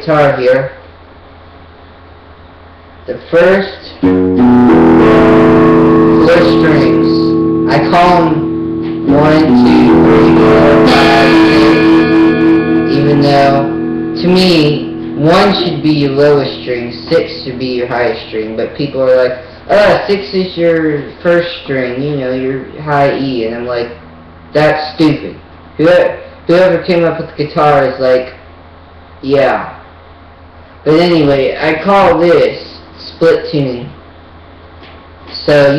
guitar here. The first 4 strings, I call them 1, 2, 3, 4, 5, 6, even though, to me, 1 should be your lowest string, 6 should be your highest string, but people are like, 6 is your first string, you know, your high E, and I'm like, that's stupid. Whoever came up with the guitar is like, yeah. But anyway, I call this split tuning. So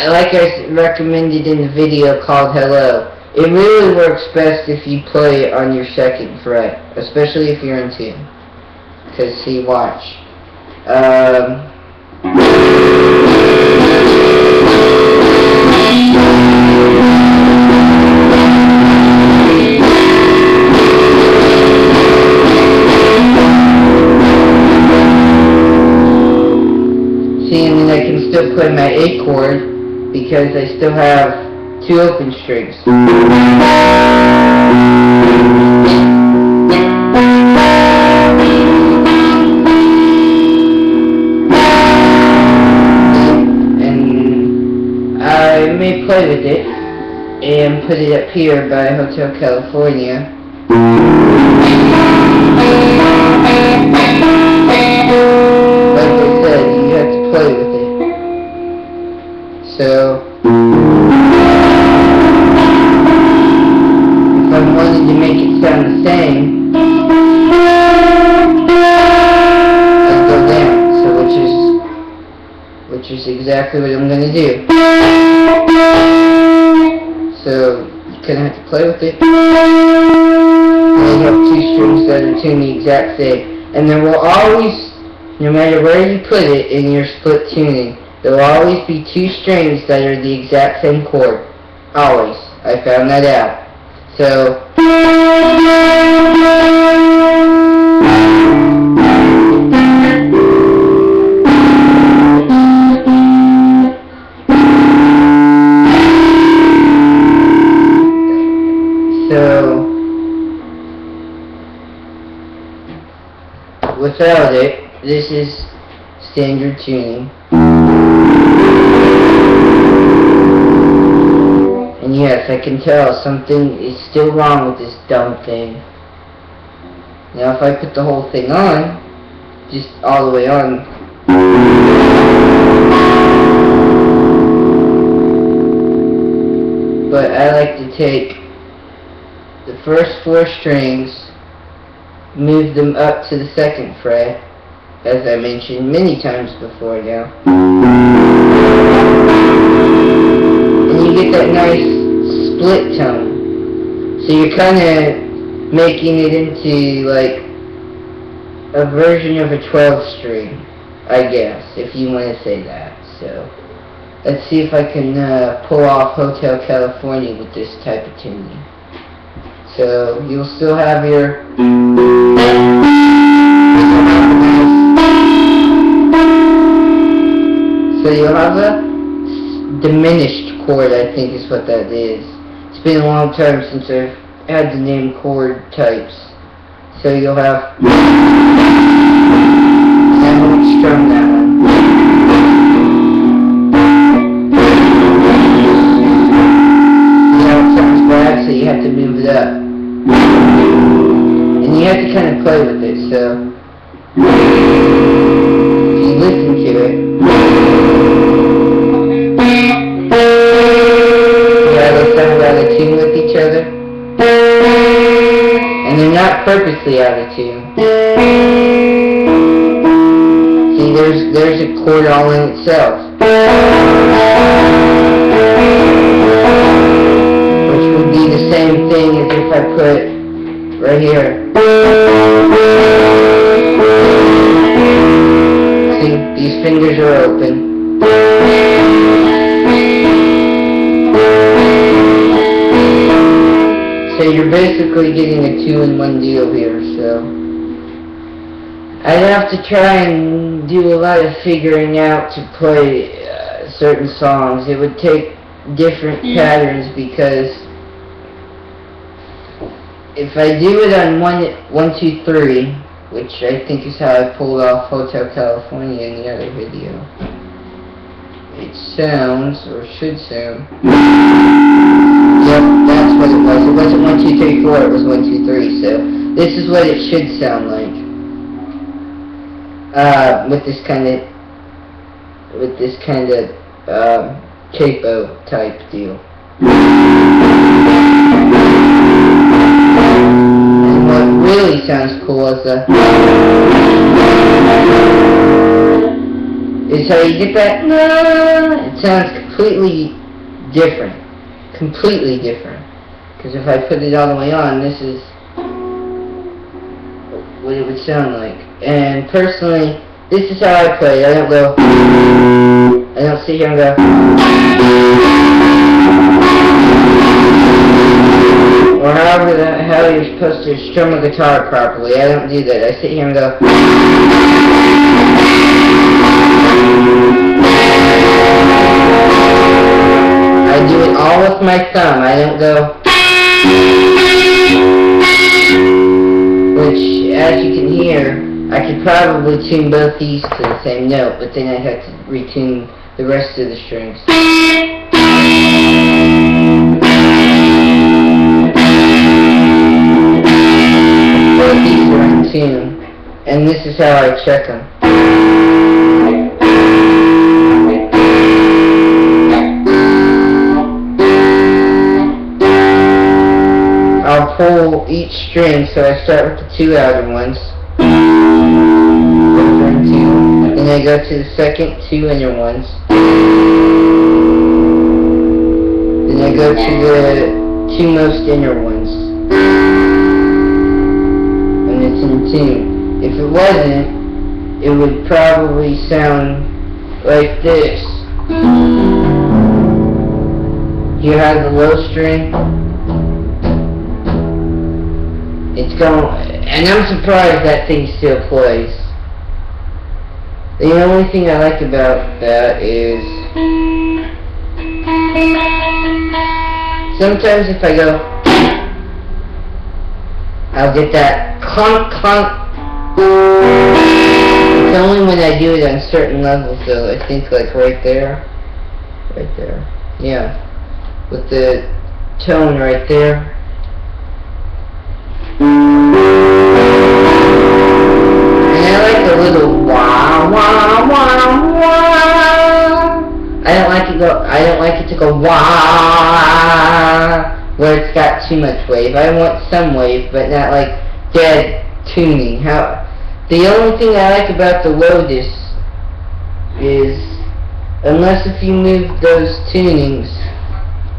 like I recommended in the video called Hello, it really works best if you play it on your 2nd fret, especially if you're in tune. Because see, watch. See, and then I can still play my A chord because I still have 2 open strings. And I may play with it and put it up here by Hotel California. Play with it. So if I wanted to make it sound the same, I'd go down. So which is exactly what I'm gonna do. So you kind of have to play with it. And you have 2 strings that are tuned the exact same, and there will always, no matter where you put it in your split tuning, there will always be 2 strings that are the exact same chord. Always. I found that out. So without it, this is standard tuning. And yes, I can tell something is still wrong with this dumb thing. Now if I put the whole thing on, just all the way on, but I like to take the first 4 strings, move them up to the 2nd fret, as I mentioned many times before now. And you get that nice split tone. So you're kind of making it into like a version of a 12 string, I guess, if you want to say that. So let's see if I can pull off Hotel California with this type of tuning. So you'll still have your so you'll have a diminished chord, I think is what that is. It's been a long time since I've had to name chord types. So you'll have, I won't strum that one. Now it sounds bad, so you have to move it up. And you have to kind of play with it, so if you listen to it, yeah, they sound out of tune with each other. And they're not purposely out of tune. See, there's a chord all in itself. Which would be the same thing as if I put right here. See, these fingers are open. So you're basically getting a 2-in-1 deal here, so I'd have to try and do a lot of figuring out to play certain songs. It would take different patterns, because if I do it on 1, 2, 3, which I think is how I pulled off Hotel California in the other video. It sounds, or should sound. Yep, that's what it was. It wasn't 1, 2, 3, 4. It was 1, 2, 3. So this is what it should sound like. With this kind of capo type deal. And what really sounds cool is how you get that. It sounds completely different. Completely different. Because if I put it all the way on, this is what it would sound like. And personally, this is how I play. I don't sit here and go. Or how you're supposed to strum a guitar properly. I don't do that. I sit here and go. I do it all with my thumb. I don't go. Which, as you can hear, I could probably tune both these to the same note, but then I'd have to retune the rest of the strings. Both these are in tune, and this is how I check them. I'll pull each string, so I start with the 2 outer ones. Then I go to the second 2 inner ones. Then I go to the 2 most inner ones. And it's in tune. If it wasn't, it would probably sound like this. You have the low string. It's going, and I'm surprised that thing still plays. The only thing I like about that is sometimes if I go, I'll get that clunk clunk. It's only when I do it on certain levels though. I think like right there. Yeah, with the tone right there. And I like the little wah wah wah wah. I don't like it to go wah where it's got too much wave. I want some wave, but not like dead tuning. The only thing I like about the Lotus is, unless if you move those tunings,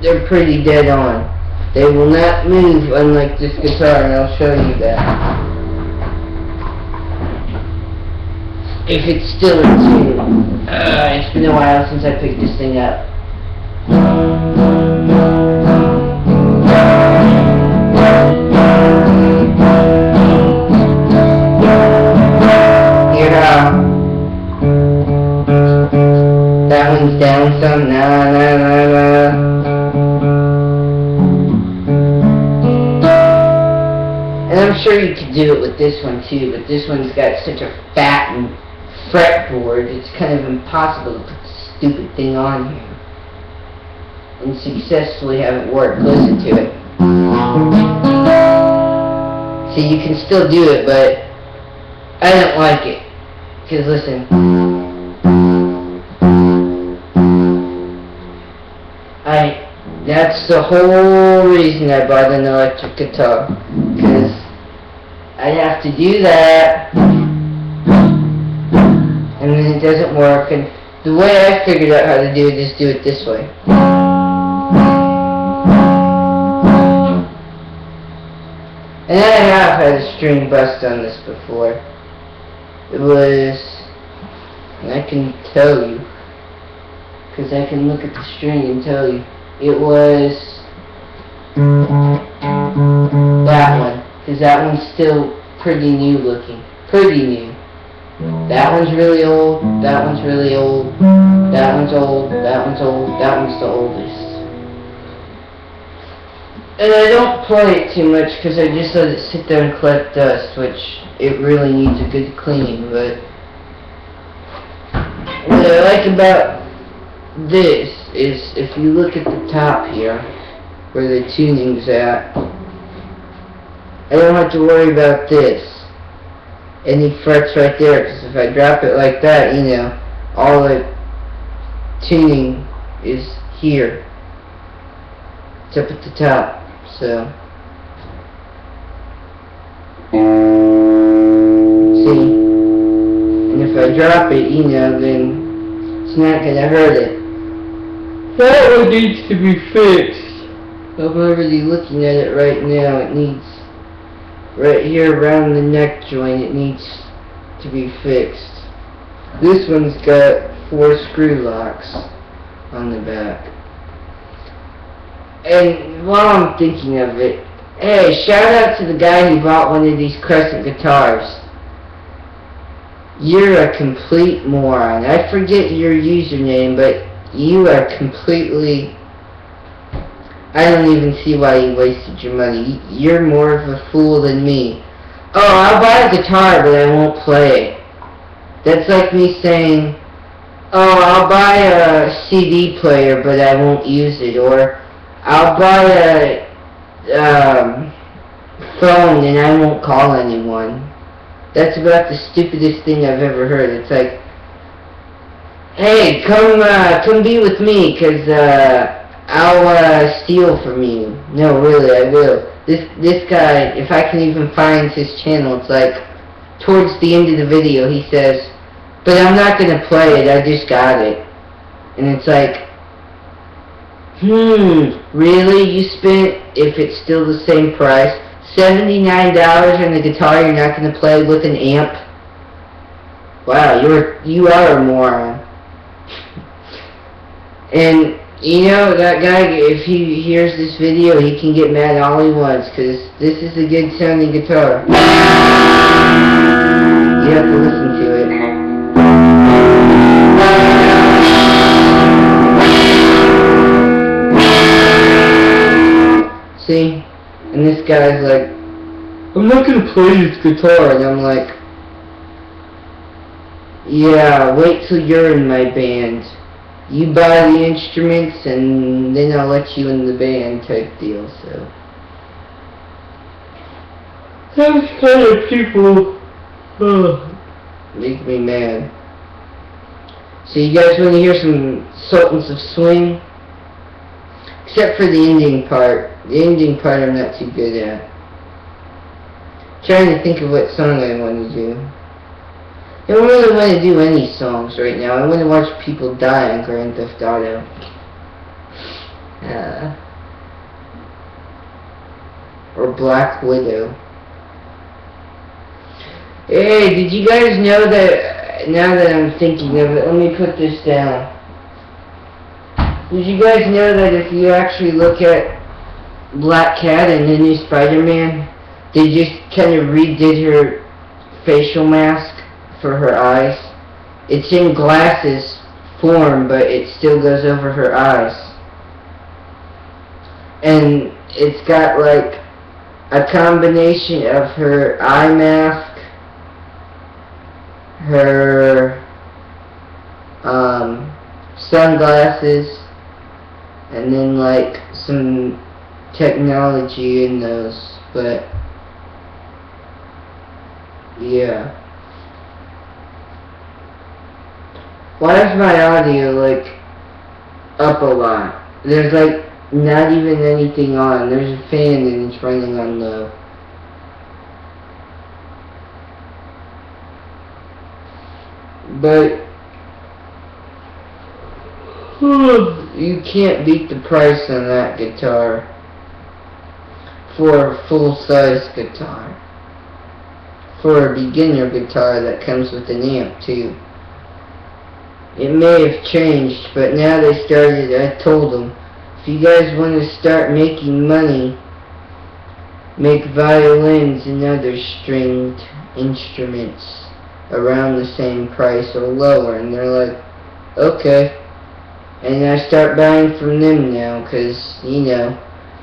they're pretty dead on. They will not move unlike this guitar, and I'll show you that. If it's still in tune. It's been a while since I picked this thing up. Hear how that one's down some, na na na na. And I'm sure you could do it with this one too, but this one's got such a fat and fretboard, it's kind of impossible to put the stupid thing on here and successfully have it work. Listen to it. See, you can still do it, but I don't like it. Because listen. That's the whole reason I bought an electric guitar. Because I'd have to do that, and then it doesn't work, and the way I figured out how to do it is do it this way. And I have had a string bust on this before. It was, and I can tell you, because I can look at the string and tell you, it was that one. Because that one's still pretty new looking. Pretty new. That one's really old. That one's really old. That one's old. That one's old. That one's the oldest. And I don't play it too much because I just let it sit there and collect dust, which it really needs a good cleaning. But what I like about this is if you look at the top here, where the tuning's at, I don't have to worry about this. Any frets right there, because if I drop it like that, you know, all the tuning is here. It's up at the top, so. See? And if I drop it, you know, then it's not gonna hurt it. That one needs to be fixed. I'm already looking at it right now. It needs, right here around the neck joint, it needs to be fixed. This one's got 4 screw locks on the back. And while I'm thinking of it, hey, shout out to the guy who bought one of these Crescent guitars. You're a complete moron. I forget your username, but you are completely... I don't even see why you wasted your money. You're more of a fool than me. Oh, I'll buy a guitar, but I won't play it. That's like me saying, oh, I'll buy a CD player, but I won't use it. Or, I'll buy a phone, and I won't call anyone. That's about the stupidest thing I've ever heard. It's like, hey, come be with me, because, I'll steal from you. No, really, I will. This guy, if I can even find his channel, it's like, towards the end of the video, he says, but I'm not going to play it, I just got it. And it's like, really? You spent, if it's still the same price, $79 on a guitar you're not going to play with an amp? Wow, you are a moron. And you know, that guy, if he hears this video, he can get mad all he wants, because this is a good sounding guitar. You have to listen to it. See? And this guy's like, I'm not going to play this guitar. And I'm like, yeah, wait till you're in my band. You buy the instruments and then I'll let you in the band type deal, so. Those kind of people make me mad. So you guys want to hear some Sultans of Swing? Except for the ending part. The ending part I'm not too good at. Trying to think of what song I want to do. I don't really want to do any songs right now. I want to watch people die in Grand Theft Auto. Or Black Widow. Hey, did you guys know that, now that I'm thinking of it, let me put this down. Did you guys know that if you actually look at Black Cat and the new Spider-Man, they just kind of redid her facial mask for her eyes? It's in glasses form, but it still goes over her eyes. And it's got like a combination of her eye mask, her sunglasses, and then like some technology in those, but yeah. Why is my audio like up a lot? There's like not even anything on. There's a fan and it's running on low. But you can't beat the price on that guitar for a full-size guitar. For a beginner guitar that comes with an amp too. It may have changed, but now they started, I told them, if you guys want to start making money, make violins and other stringed instruments around the same price or lower. And they're like, okay. And I start buying from them now, because, you know,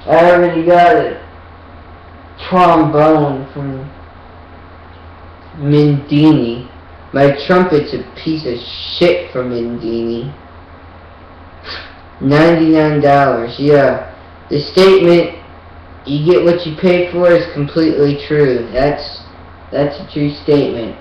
I already got a trombone from Mindini. My trumpet's a piece of shit from Mindini. $99, yeah. The statement, you get what you pay for, is completely true. That's a true statement.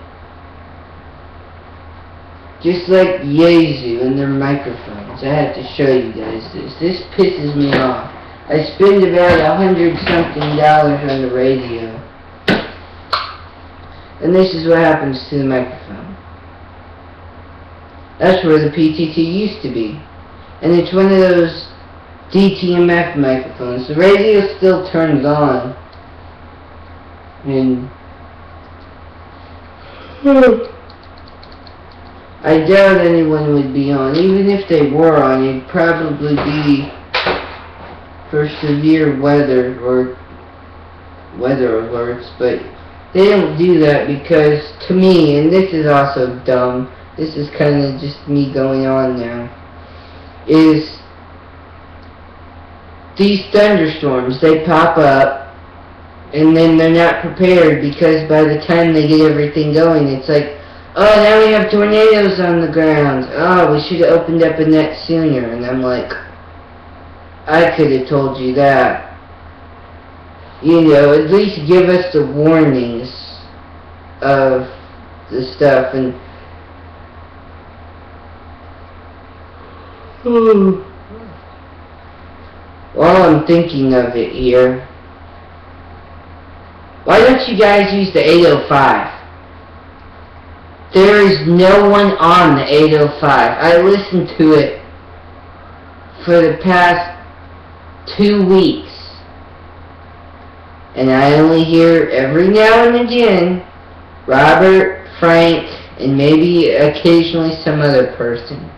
Just like Yaesu and their microphones. I have to show you guys this. This pisses me off. I spend about $100-something on the radio. And this is what happens to the microphone. That's where the PTT used to be. And it's one of those DTMF microphones. The radio still turns on. And I doubt anyone would be on. Even if they were on, it'd probably be for severe weather or weather alerts. But they don't do that because, to me, and this is also dumb, this is kind of just me going on now, is these thunderstorms, they pop up and then they're not prepared because by the time they get everything going, it's like, oh, now we have tornadoes on the ground. Oh, we should have opened up a net sooner. And I'm like, I could have told you that. You know, at least give us the warnings of the stuff. And while I'm thinking of it here, why don't you guys use the 805? There is no one on the 805. I listened to it for the past 2 weeks. And I only hear every now and again Robert, Frank, and maybe occasionally some other person.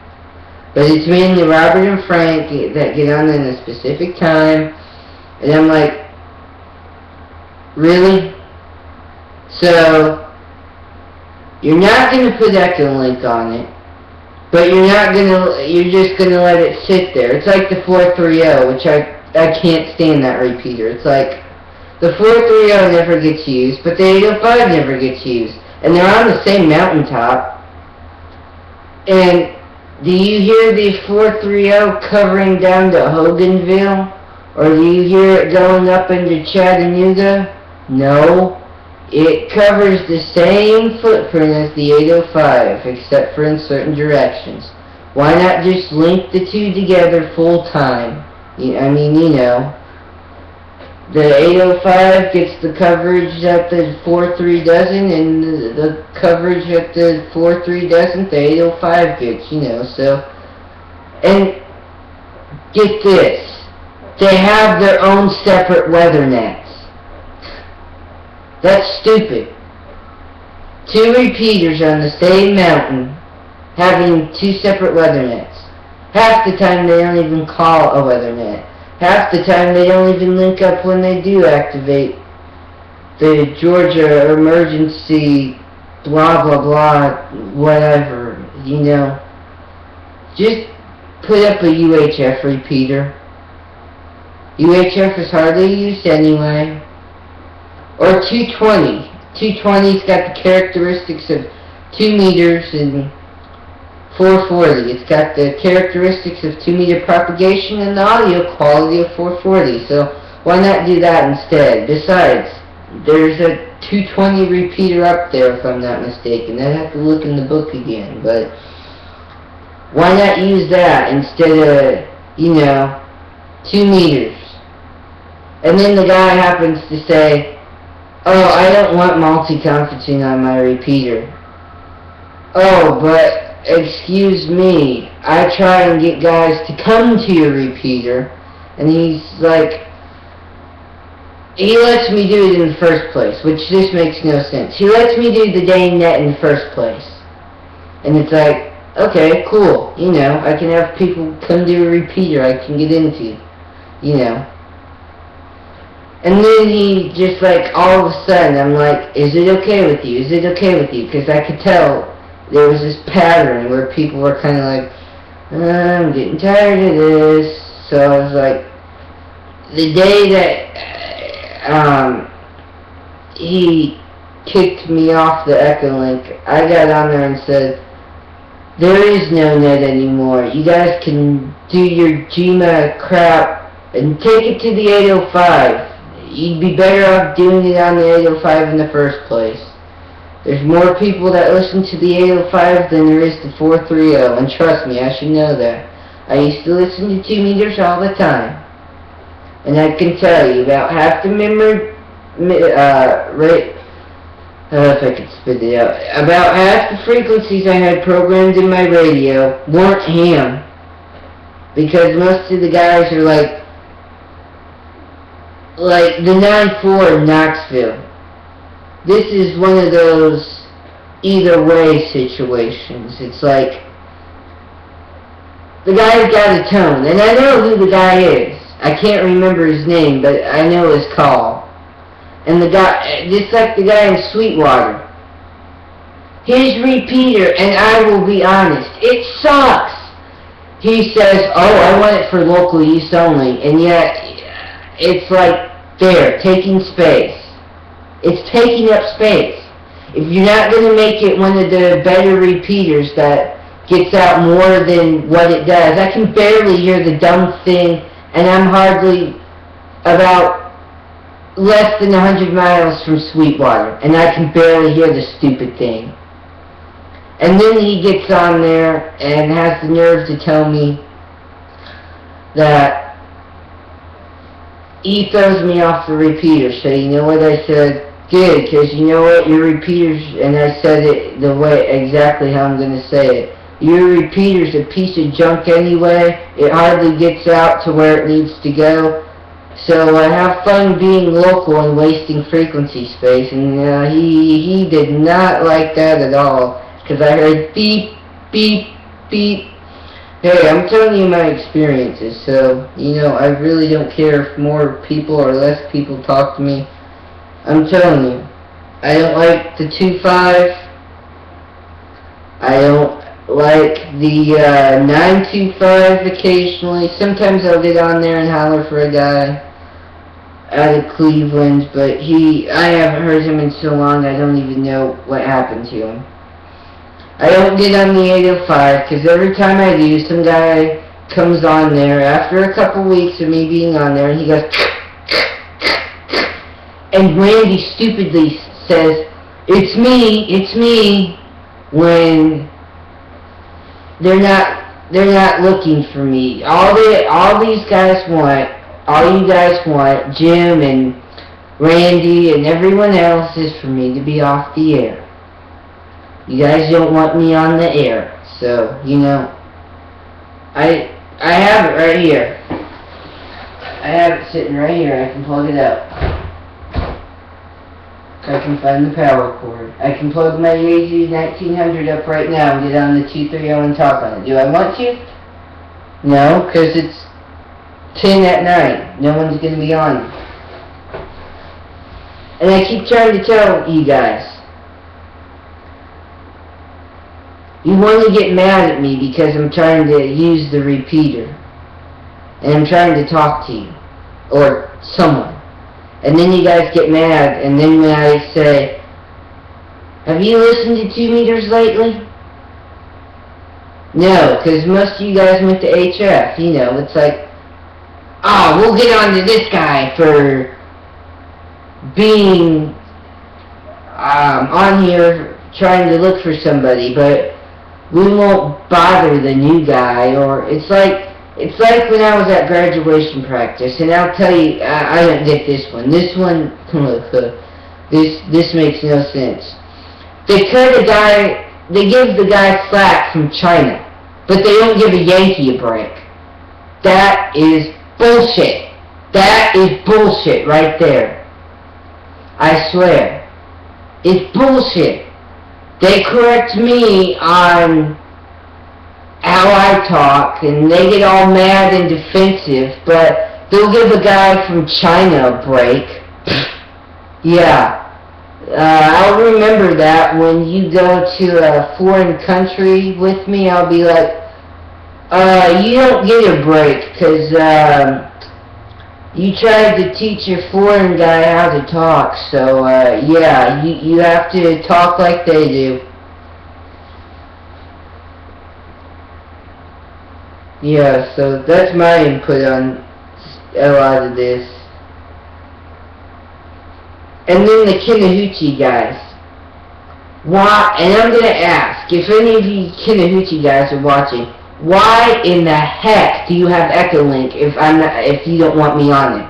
But it's mainly Robert and Frank that get on in a specific time. And I'm like, really? So, you're not going to put Echolink on it, but you're just going to let it sit there. It's like the 430, which I can't stand that repeater. It's like, the 430 never gets used, but the 805 never gets used. And they're on the same mountaintop. And do you hear the 430 covering down to Hoganville? Or do you hear it going up into Chattanooga? No. It covers the same footprint as the 805, except for in certain directions. Why not just link the two together full time? I mean, you know, the 805 gets the coverage that the 43 doesn't, and the coverage that the 43 doesn't, the 805 gets, you know, so. And get this, they have their own separate weather nets. That's stupid. 2 repeaters on the same mountain having 2 separate weather nets. Half the time they don't even call a weather net. Half the time they don't even link up when they do activate the Georgia emergency blah blah blah whatever, you know. Just put up a UHF repeater. UHF is hardly used anyway. Or 220. 220's got the characteristics of 2 meters and 440. It's got the characteristics of 2 meter propagation and the audio quality of 440. So why not do that instead? Besides, there's a 220 repeater up there if I'm not mistaken. I'd have to look in the book again. But why not use that instead of, you know, 2 meters? And then the guy happens to say, oh, I don't want multi-conferencing on my repeater. Oh, but excuse me, I try and get guys to come to your repeater, and he's like, he lets me do it in the first place, which this makes no sense. He lets me do the dang net in the first place. And it's like, okay, cool, you know, I can have people come to a repeater I can get into, you know. And then he just like, all of a sudden, I'm like, is it okay with you? Is it okay with you? Because I could tell there was this pattern where people were kind of like, I'm getting tired of this. So I was like, the day that he kicked me off the Echolink, I got on there and said, there is no net anymore. You guys can do your Gmail crap and take it to the 805. You'd be better off doing it on the 805 in the first place. There's more people that listen to the 805 than there is the 430, and trust me, I should know that. I used to listen to 2 meters all the time. And I can tell you, about half the if I could spit it out, about half the frequencies I had programmed in my radio weren't ham. Because most of the guys are like the 9-4 in Knoxville. This is one of those either way situations. It's like, the guy's got a tone, and I know who the guy is. I can't remember his name, but I know his call. And the guy, just like the guy in Sweetwater, his repeater, and I will be honest, it sucks. He says, oh, I want it for local use only, and yet it's like there, taking space. It's taking up space. If you're not going to make it one of the better repeaters that gets out more than what it does, I can barely hear the dumb thing, and I'm hardly about less than 100 miles from Sweetwater, and I can barely hear the stupid thing. And then he gets on there and has the nerve to tell me that he throws me off the repeater. So you know what I said? Good, because you know what? Your repeater's, and I said it the way exactly how I'm going to say it. Your repeater's a piece of junk anyway. It hardly gets out to where it needs to go. So have fun being local and wasting frequency space. And he did not like that at all. Because I heard beep, beep, beep. Hey, I'm telling you my experiences. So, you know, I really don't care if more people or less people talk to me. I'm telling you. I don't like the 2.5. I don't like the 925 occasionally. Sometimes I'll get on there and holler for a guy out of Cleveland, but I haven't heard him in so long I don't even know what happened to him. I don't get on the 805 because every time I do, some guy comes on there after a couple weeks of me being on there and he goes and Randy stupidly says, it's me, when they're not looking for me. All you guys want, Jim and Randy and everyone else, is for me to be off the air. You guys don't want me on the air. So, you know, I have it right here. I have it sitting right here. I can plug it up. I can find the power cord. I can plug my AZ 1900 up right now and get on the 230 and talk on it. Do I want to? No, because it's 10 at night. No one's going to be on. And I keep trying to tell you guys, you want to get mad at me because I'm trying to use the repeater. And I'm trying to talk to you. Or someone. And then you guys get mad, and then when I say, have you listened to 2 meters lately? No, because most of you guys went to HF. You know, it's like, oh, we'll get on to this guy for being on here trying to look for somebody, but we won't bother the new guy. Or it's like when I was at graduation practice, and I'll tell you, I don't get this one. This one, this makes no sense. They give the guy slack from China, but they don't give a Yankee a break. That is bullshit. That is bullshit right there. I swear. It's bullshit. They correct me on how I talk, and they get all mad and defensive, but they'll give a guy from China a break. Yeah. I'll remember that when you go to a foreign country with me. I'll be like, you don't get a break, because You tried to teach your foreign guy how to talk, so, yeah, you have to talk like they do. Yeah, so that's my input on a lot of this. And then the Kinnahoochee guys. Why, and I'm gonna ask, if any of you Kinnahoochee guys are watching, why in the heck do you have Echolink if you don't want me on it?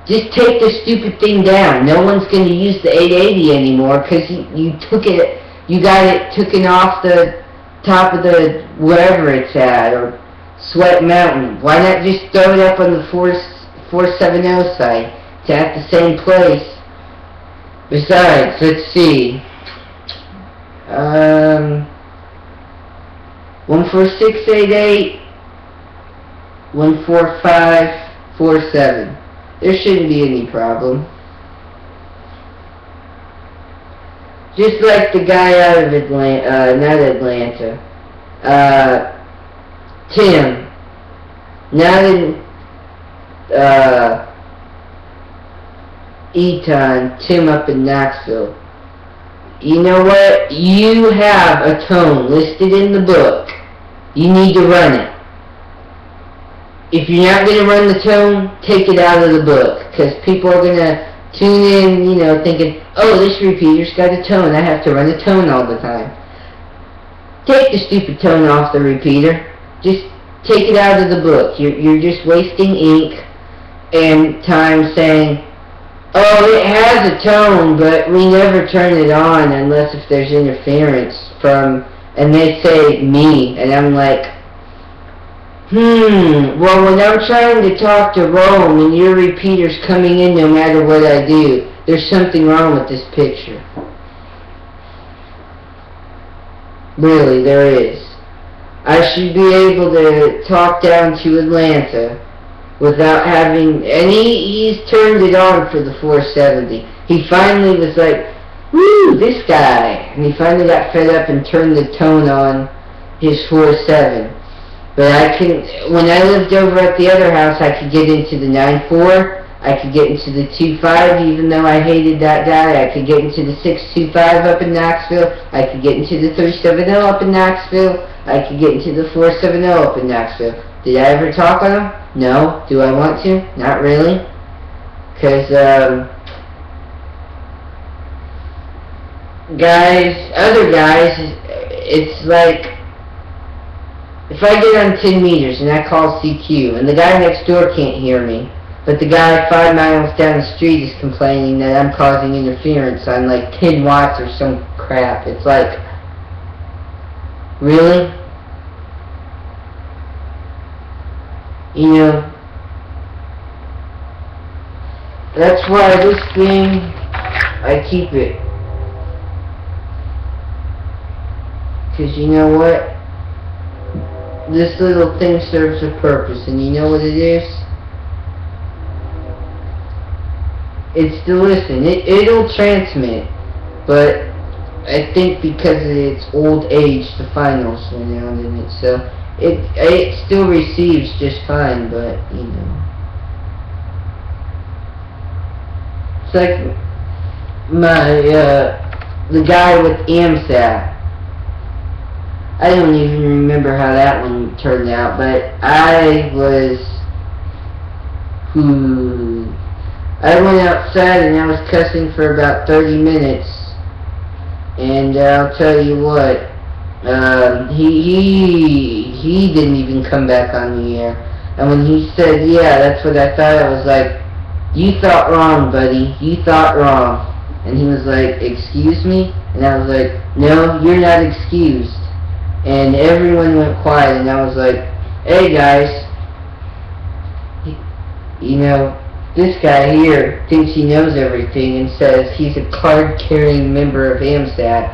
Just take the stupid thing down. No one's gonna use the 880 anymore because you got it taken off the top of the wherever it's at, or Sweat Mountain. Why not just throw it up on the 470 site? It's at the same place. Besides, let's see. 14688, 14547. There shouldn't be any problem. Just like the guy out of Atlanta, not Atlanta, Tim. Not in, Eton, Tim up in Knoxville. You know what? You have a tone listed in the book. You need to run it. If you're not going to run the tone, take it out of the book. Because people are going to tune in, you know, thinking, oh, this repeater's got a tone. I have to run a tone all the time. Take the stupid tone off the repeater. Just take it out of the book. You're just wasting ink and time saying, oh, it has a tone, but we never turn it on unless if there's interference from, and they say me, and I'm like, well, when I'm trying to talk to Rome and your repeater's coming in no matter what I do, there's something wrong with this picture. Really, there is. I should be able to talk down to Atlanta without having, and he's turned it on for the 470. He finally was like, woo, this guy. And he finally got fed up and turned the tone on his 4.7. But when I lived over at the other house, I could get into the 9.4. I could get into the 2.5, even though I hated that guy. I could get into the 6.25 up in Knoxville. I could get into the 3.70 up in Knoxville. I could get into the 4.70 up in Knoxville. Did I ever talk on them? No. Do I want to? Not really. Because, other guys, it's like, if I get on 10 meters and I call CQ, and the guy next door can't hear me, but the guy 5 miles down the street is complaining that I'm causing interference on like 10 watts or some crap. It's like, really? You know, that's why this thing, I keep it. Because you know what? This little thing serves a purpose, and you know what it is? It's to listen. It'll transmit, but I think because of its old age, the finals went out in it, so it still receives just fine, but you know, it's like the guy with AMSAT. I don't even remember how that one turned out, but I went outside and I was cussing for about 30 minutes, and I'll tell you what, he didn't even come back on the air. And when he said, yeah, that's what I thought, I was like, you thought wrong, buddy, you thought wrong. And he was like, excuse me? And I was like, no, you're not excused. And everyone went quiet, and I was like, hey guys, you know, this guy here thinks he knows everything and says he's a card-carrying member of AMSAT.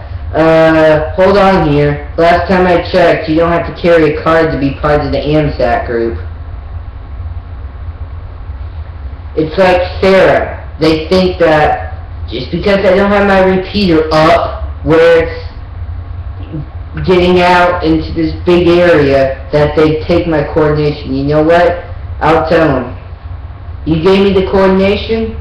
Hold on here. Last time I checked, you don't have to carry a card to be part of the AMSAT group. It's like Sarah. They think that just because I don't have my repeater up where it's getting out into this big area, that they take my coordination. You know what? I'll tell them. You gave me the coordination,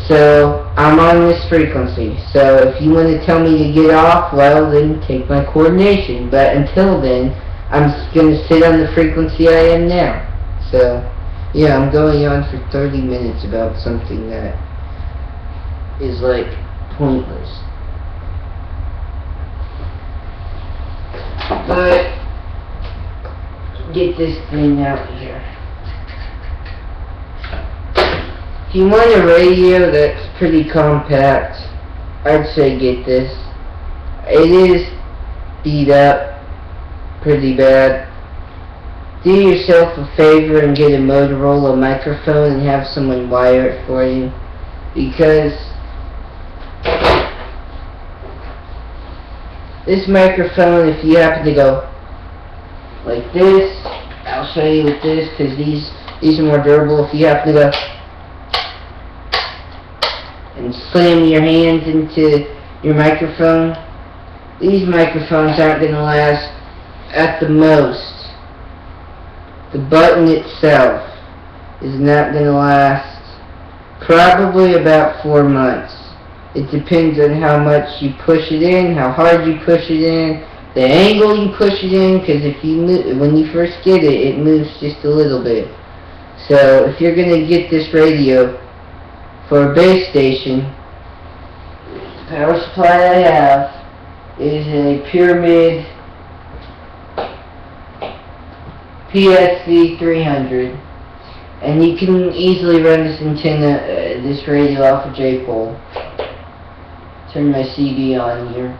so I'm on this frequency. So if you want to tell me to get off, well, then take my coordination. But until then, I'm going to sit on the frequency I am now. So, yeah, I'm going on for 30 minutes about something that is, like, pointless. But, get this thing out here. If you want a radio that's pretty compact, I'd say get this. It is beat up pretty bad. Do yourself a favor and get a Motorola microphone and have someone wire it for you, because this microphone, if you happen to go like this, I'll show you with this, because these are more durable. If you happen to go and slam your hands into your microphone, these microphones aren't going to last at the most. The button itself is not going to last probably about 4 months. It depends on how much you push it in, how hard you push it in, the angle you push it in, because if you when you first get it, it moves just a little bit. So if you're going to get this radio for a base station, the power supply I have is a Pyramid PSV 300, and you can easily run this antenna, this radio off a J-pole. Turn my CB on here.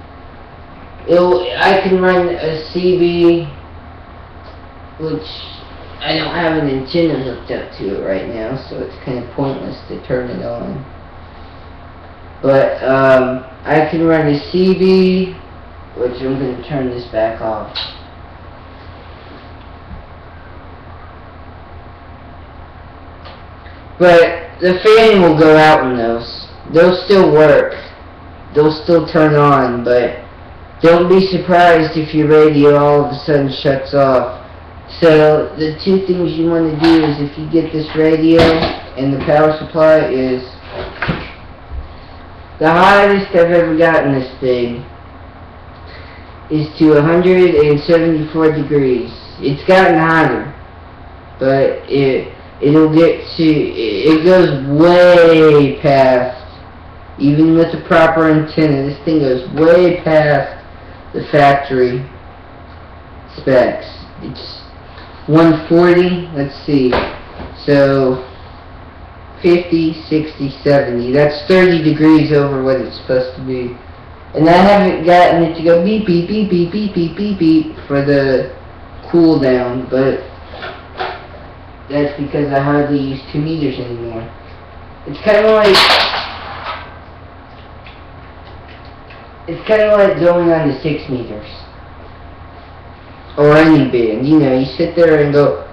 I can run a CB, which I don't have an antenna hooked up to it right now, so it's kind of pointless to turn it on. But I can run a CB, which I'm going to turn this back off. But the fan will go out in those. They'll still work. They'll still turn on, but don't be surprised if your radio all of a sudden shuts off. So the two things you want to do is, if you get this radio and the power supply, is the hottest I've ever gotten this thing is to 174 degrees. It's gotten hotter, but it'll get to, it goes way past, even with the proper antenna, this thing goes way past the factory specs. It's 140, let's see, so 50, 60, 70, that's 30 degrees over what it's supposed to be. And I haven't gotten it to go beep, beep, beep, beep, beep, beep, beep, beep for the cool down, but that's because I hardly use 2 meters anymore. It's kind of like going on to 6 meters. Or any band. You know, you sit there and go,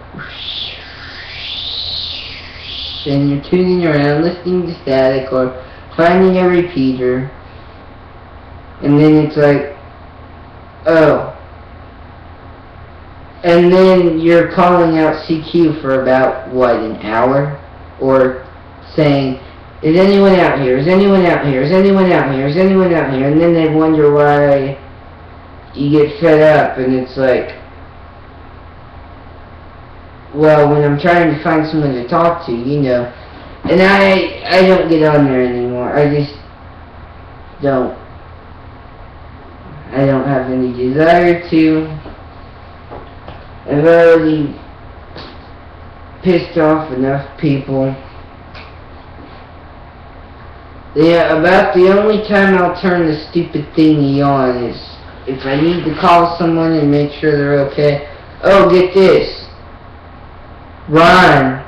and you're tuning around, listening to static, or finding a repeater. And then it's like, oh. And then you're calling out CQ for about, what, an hour? Or saying, is anyone out here? Is anyone out here? Is anyone out here? Is anyone out here? And then they wonder why you get fed up, and it's like, well, when I'm trying to find someone to talk to, you know. And I don't get on there anymore. I just don't. I don't have any desire to. I've already pissed off enough people. Yeah, about the only time I'll turn the stupid thingy on is if I need to call someone and make sure they're okay. Oh, get this. Ron.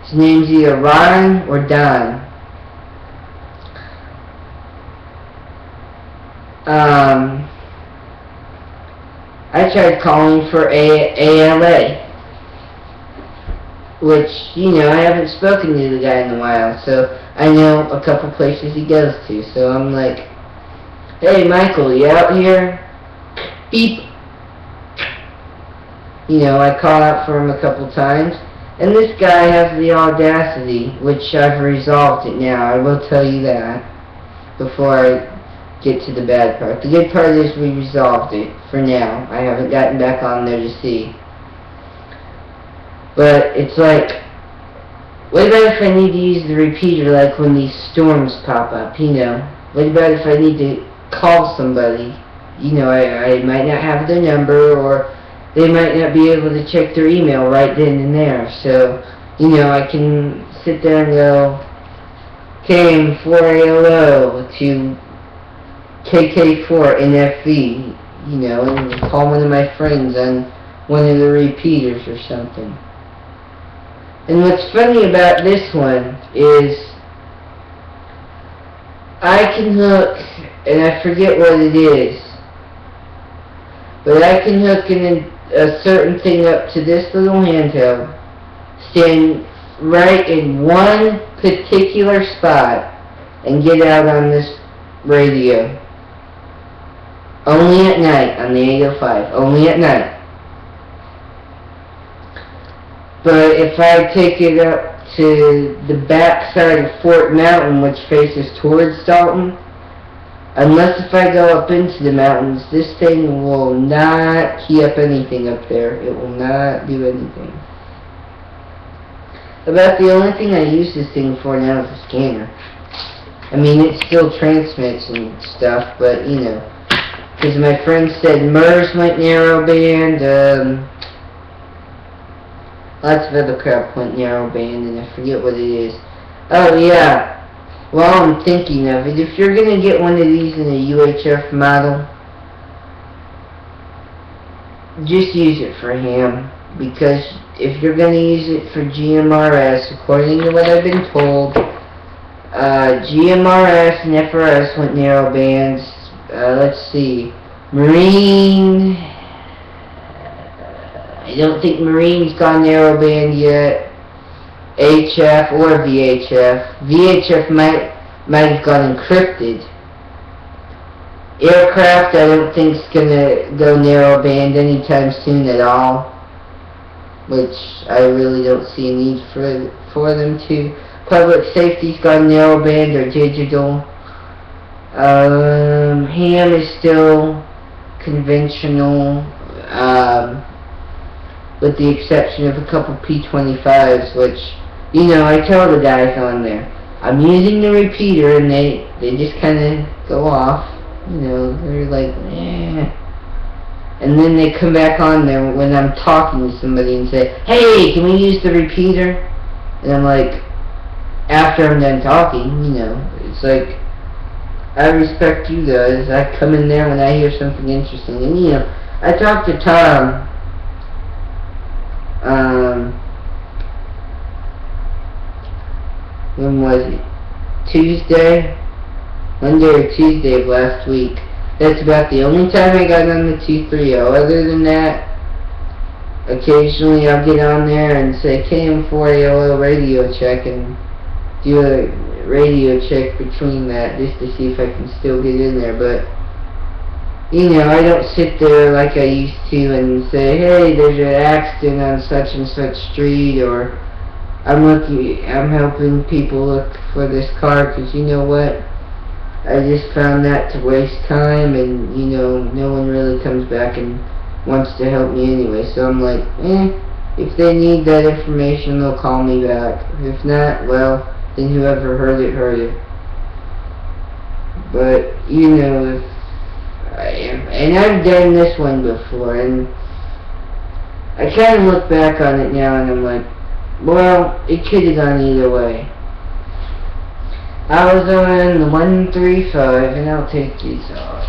His name's either Ron or Don. I tried calling for ALA, which, you know, I haven't spoken to the guy in a while, so I know a couple places he goes to. So I'm like, hey, Michael, you out here? Beep. You know, I call out for him a couple times, And this guy has the audacity, which I've resolved it now, I will tell you that, before I get to the bad part. The good part is we resolved it, for now. I haven't gotten back on there to see. But it's like, what about if I need to use the repeater like when these storms pop up, you know? What about if I need to call somebody? You know, I might not have their number, or they might not be able to check their email right then and there. So, you know, I can sit there and go, KM4ALO to KK4NFV, you know, and call one of my friends on one of the repeaters or something. And what's funny about this one is I can hook, and I forget what it is, but I can hook a certain thing up to this little handheld, stand right in one particular spot, and get out on this radio. Only at night on the 805. Only at night. But if I take it up to the back side of Fort Mountain, which faces towards Dalton, unless if I go up into the mountains, this thing will not key up anything up there. It will not do anything. About the only thing I use this thing for now is a scanner. I mean, it still transmits and stuff, but, you know, because my friend said MERS went narrowband, lots of other crap went narrowband, and I forget what it is. Oh, yeah. While I'm thinking of it, if you're going to get one of these in a UHF model, just use it for ham. Because if you're going to use it for GMRS, according to what I've been told, GMRS and FRS went narrowbands. Let's see. Marine, I don't think Marine's gone narrowband yet. HF or VHF. VHF might have gone encrypted. Aircraft, I don't think is gonna go narrowband anytime soon at all, which I really don't see a need for them to. Public safety's gone narrowband or digital. Ham is still conventional, with the exception of a couple P25s, which, you know, I tell the guys on there, I'm using the repeater, and they just kind of go off, you know, they're like, eh. And then they come back on there when I'm talking to somebody and say, hey, can we use the repeater? And I'm like, after I'm done talking, you know, it's like, I respect you guys. I come in there when I hear something interesting. And, you know, I talked to Tom, when was it? Tuesday? Monday or Tuesday of last week. That's about the only time I got on the 230. Other than that, occasionally I'll get on there and say KM4ALO radio check and do a radio check between that just to see if I can still get in there. But, you know, I don't sit there like I used to and say, hey, there's an accident on such and such street, or I'm helping people look for this car, because you know what? I just found that to waste time, and, you know, no one really comes back and wants to help me anyway. So I'm like, if they need that information, they'll call me back. If not, well, then whoever heard it, heard it. But, you know, and I've done this one before, and I kind of look back on it now, and I'm like, well, it could have gone either way. I was on the 135, and I'll take these off.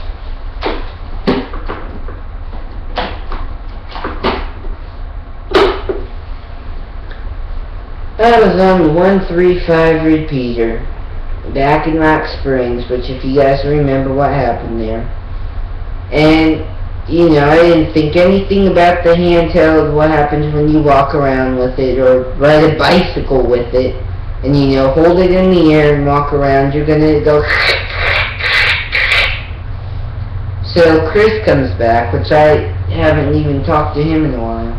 I was on the 135 repeater, back in Rock Springs, which if you guys remember what happened there. And, you know, I didn't think anything about the handheld, what happens when you walk around with it, or ride a bicycle with it, and, you know, hold it in the air and walk around, you're gonna go. So Chris comes back, which I haven't even talked to him in a while.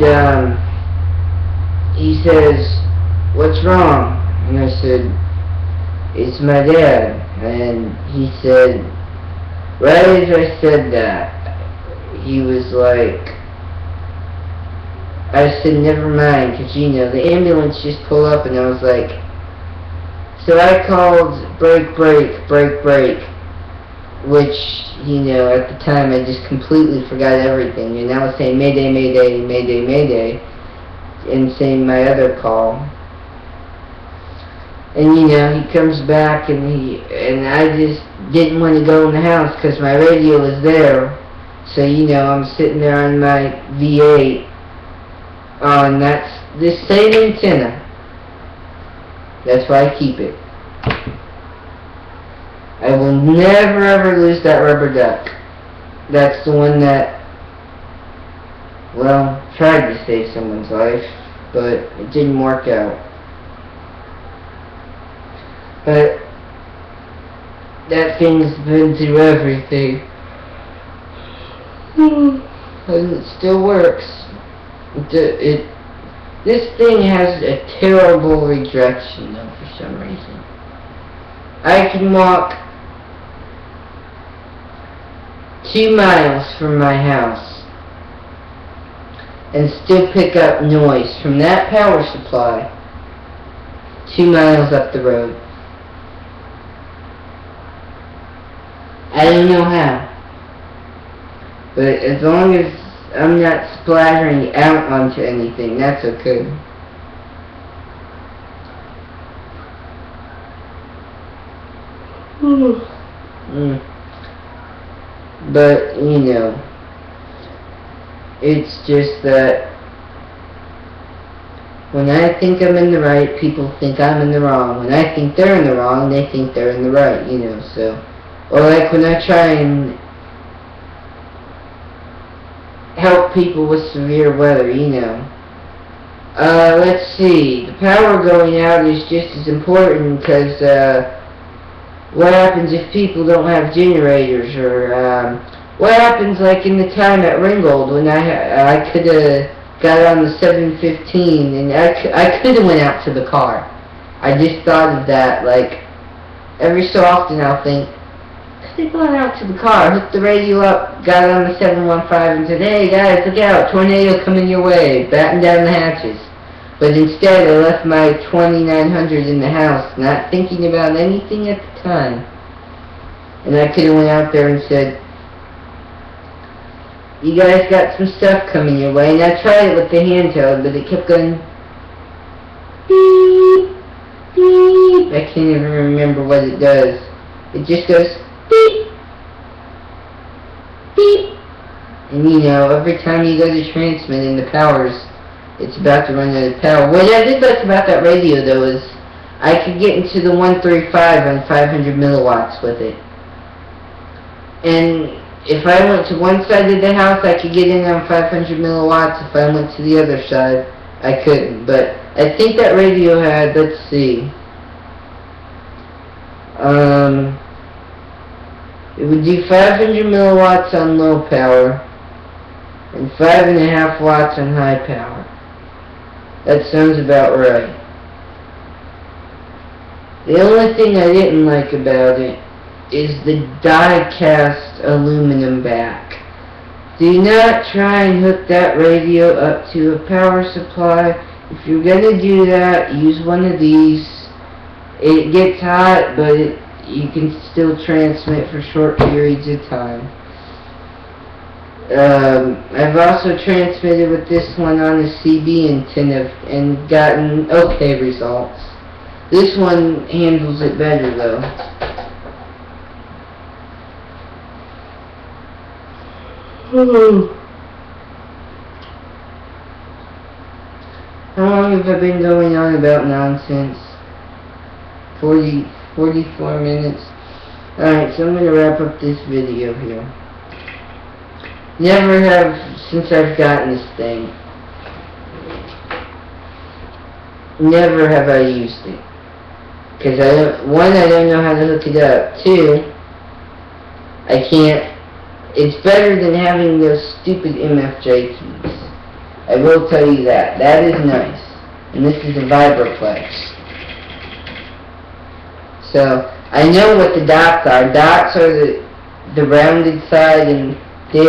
And he says, "What's wrong?" And I said, "It's my dad." And he said, right as I said that, he was like, I said, "Never mind," because, you know, the ambulance just pulled up, and I was like, so I called break, break, break, break, which, you know, at the time I just completely forgot everything, and I was saying Mayday, Mayday, Mayday, Mayday, and saying my other call. And, you know, he comes back, and I just didn't want to go in the house because my radio was there. So, you know, I'm sitting there on my V8 on this same antenna. That's why I keep it. I will never ever lose that rubber duck. That's the one that, well, tried to save someone's life, but it didn't work out. But that thing's been through everything. And it still works. This thing has a terrible rejection, though, for some reason. I can walk 2 miles from my house and still pick up noise from that power supply 2 miles up the road. I don't know how, but as long as I'm not splattering out onto anything, that's okay. But, you know, it's just that when I think I'm in the right, people think I'm in the wrong. When I think they're in the wrong, they think they're in the right, you know, so. Or like when I try and help people with severe weather, you know. Let's see, the power going out is just as important because, what happens if people don't have generators, or, what happens like in the time at Ringgold when I could have got on the 715 and I could have went out to the car. I just thought of that, like, every so often I'll think, they gone out to the car, hooked the radio up, got on the 715 and said, "Hey guys, look out, tornado coming your way, batten down the hatches." But instead I left my 2900 in the house, not thinking about anything at the time. And I could have went out there and said, "You guys got some stuff coming your way." And I tried it with the handheld, but it kept going beep, beep. I can't even remember what it does. It just goes beep, beep. And, you know, every time you go to transmit and the it's about to run out of power. What I did like about that radio, though, is I could get into the 135 on 500 milliwatts with it. And if I went to one side of the house, I could get in on 500 milliwatts. If I went to the other side, I couldn't. But I think that radio had, let's see, it would do 500 milliwatts on low power and 5.5 watts on high power. That sounds about right. The only thing I didn't like about it is the die-cast aluminum back. Do not try and hook that radio up to a power supply. If you're going to do that, use one of these. It gets hot, but you can still transmit for short periods of time. I've also transmitted with this one on a CB antenna and gotten okay results. This one handles it better, though. How long have I been going on about nonsense? 44 minutes. Alright, so I'm going to wrap up this video here. Never have, since I've gotten this thing, never have I used it. Because one, I don't know how to hook it up. Two, I can't. It's better than having those stupid MFJ keys. I will tell you that. That is nice. And this is a Vibraplex. So, I know what the dots are. Dots are the rounded side and At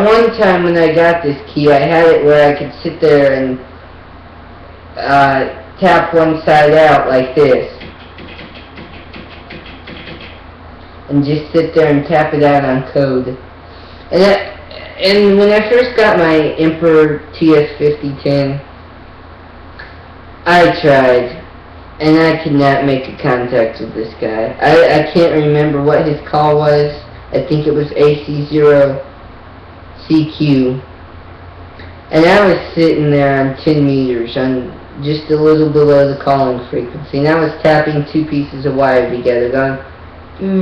one time when I got this key, I had it where I could sit there and tap one side out like this. And just sit there and tap it out on code. And when I first got my Emperor TS5010, I tried. And I could not make a contact with this guy. I can't remember what his call was. I think it was AC0CQ. And I was sitting there on 10 meters, on just a little below the calling frequency. And I was tapping two pieces of wire together, going,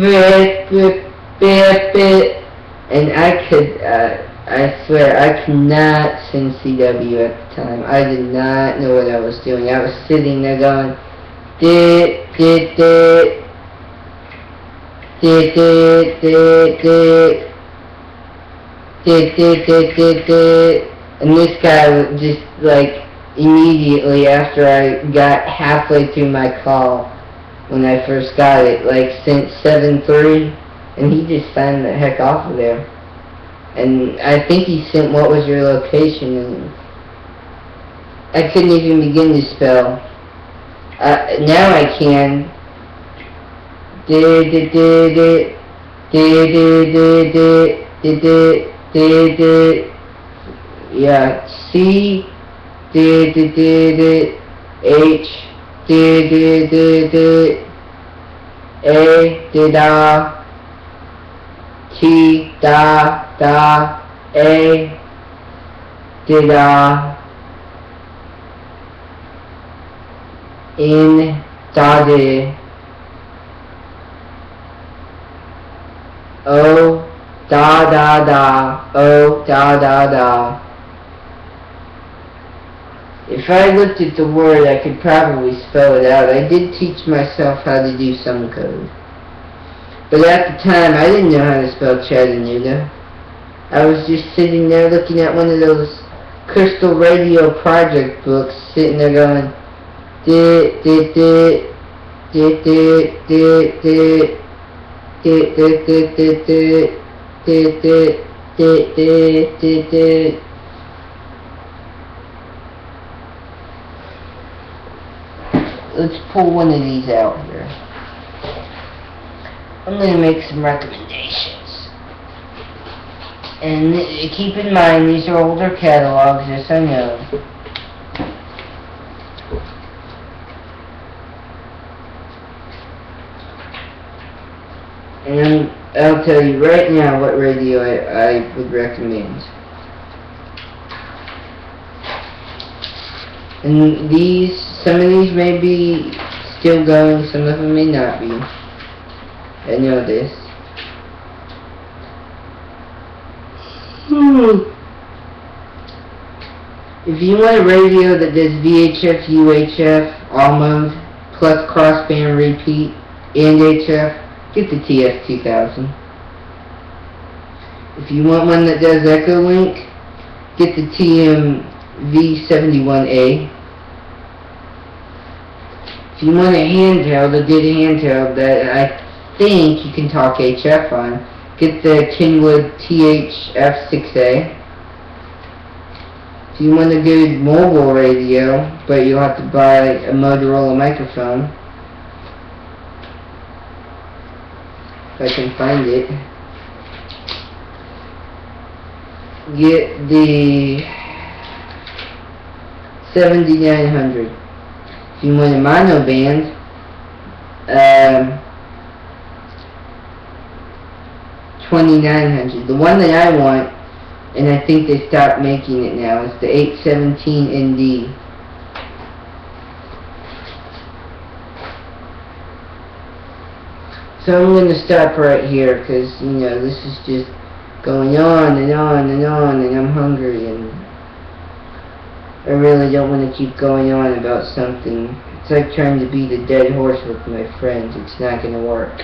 bit, bit, bit, bit. And I could, I swear, I could not send CW at the time. I did not know what I was doing. I was sitting there going, dit, dit, dit, dit, dit, dit, dit, dit, dit, dit, dit, dit. And this guy was just like immediately after I got halfway through my call when I first got it, like sent 7-3, and he just signed the heck off of there. And I think he sent what was your location, and I couldn't even begin to spell. Now I can. Yeah, C H A da T da A da in da de O da O da. If I looked at the word, I could probably spell it out. I did teach myself how to do some code. But at the time, I didn't know how to spell Chattanooga. I was just sitting there looking at one of those Crystal Radio project books, sitting there going, dit, dit, dit, dit, dit, dit, dit, dit, dit, dit, dit, dit, dit, dit, dit, dit. Let's pull one of these out here. I'm going to make some recommendations. And keep in mind, these are older catalogs, yes I know. And I'll tell you right now what radio I would recommend. And some of these may be still going, some of them may not be. I know this. If you want a radio that does VHF, UHF, all mode, plus crossband repeat, and HF, get the TS2000. If you want one that does Echo Link, get the TMV71A. If you want a handheld, a good handheld that I think you can talk HF on, get the Kenwood THF6A. If you want a good mobile radio, but you'll have to buy a Motorola microphone, if I can find it, get the 7900. If you want a mono band, 2900. The one that I want, and I think they stopped making it now, is the 817ND. So I'm going to stop right here because, you know, this is just going on and on and on, and I'm hungry, and I really don't want to keep going on about something. It's like trying to beat a dead horse with my friends. It's not going to work.